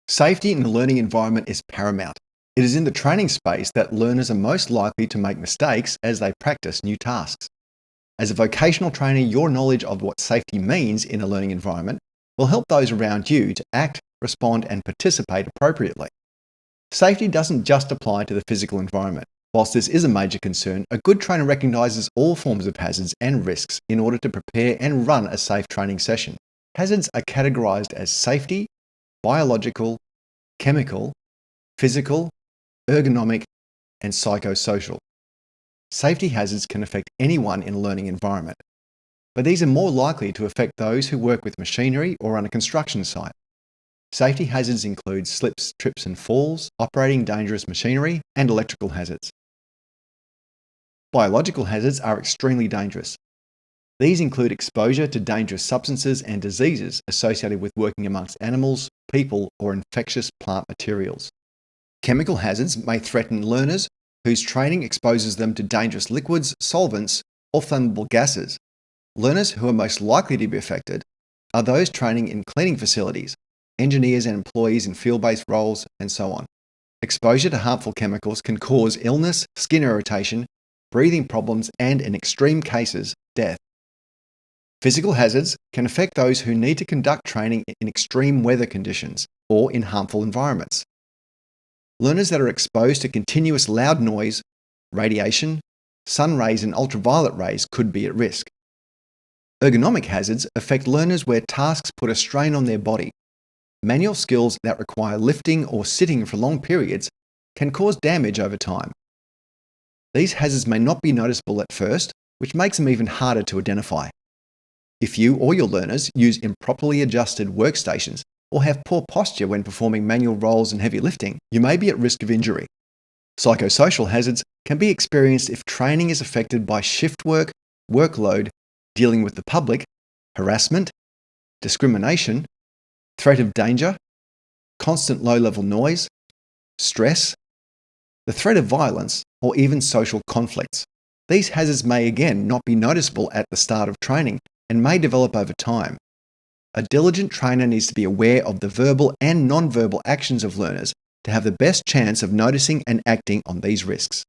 Safety in a learning environment is paramount. It is in the training space that learners are most likely to make mistakes as they practice new tasks. As a vocational trainer, your knowledge of what safety means in a learning environment will help those around you to act, respond, and participate appropriately. Safety doesn't just apply to the physical environment. Whilst this is a major concern, a good trainer recognises all forms of hazards and risks in order to prepare and run a safe training session. Hazards are categorised as safety, biological, chemical, physical, ergonomic, and psychosocial. Safety hazards can affect anyone in a learning environment, but these are more likely to affect those who work with machinery or on a construction site. Safety hazards include slips, trips and falls, operating dangerous machinery, and electrical hazards. Biological hazards are extremely dangerous. These include exposure to dangerous substances and diseases associated with working amongst animals, people, or infectious plant materials. Chemical hazards may threaten learners whose training exposes them to dangerous liquids, solvents, or flammable gases. Learners who are most likely to be affected are those training in cleaning facilities, engineers and employees in field-based roles, and so on. Exposure to harmful chemicals can cause illness, skin irritation, breathing problems, and in extreme cases, death. Physical hazards can affect those who need to conduct training in extreme weather conditions or in harmful environments. Learners that are exposed to continuous loud noise, radiation, sun rays, and ultraviolet rays could be at risk. Ergonomic hazards affect learners where tasks put a strain on their body. Manual skills that require lifting or sitting for long periods can cause damage over time. These hazards may not be noticeable at first, which makes them even harder to identify. If you or your learners use improperly adjusted workstations or have poor posture when performing manual roles and heavy lifting, you may be at risk of injury. Psychosocial hazards can be experienced if training is affected by shift work, workload, dealing with the public, harassment, discrimination, threat of danger, constant low-level noise, stress, the threat of violence, or even social conflicts. These hazards may again not be noticeable at the start of training and may develop over time. A diligent trainer needs to be aware of the verbal and non-verbal actions of learners to have the best chance of noticing and acting on these risks.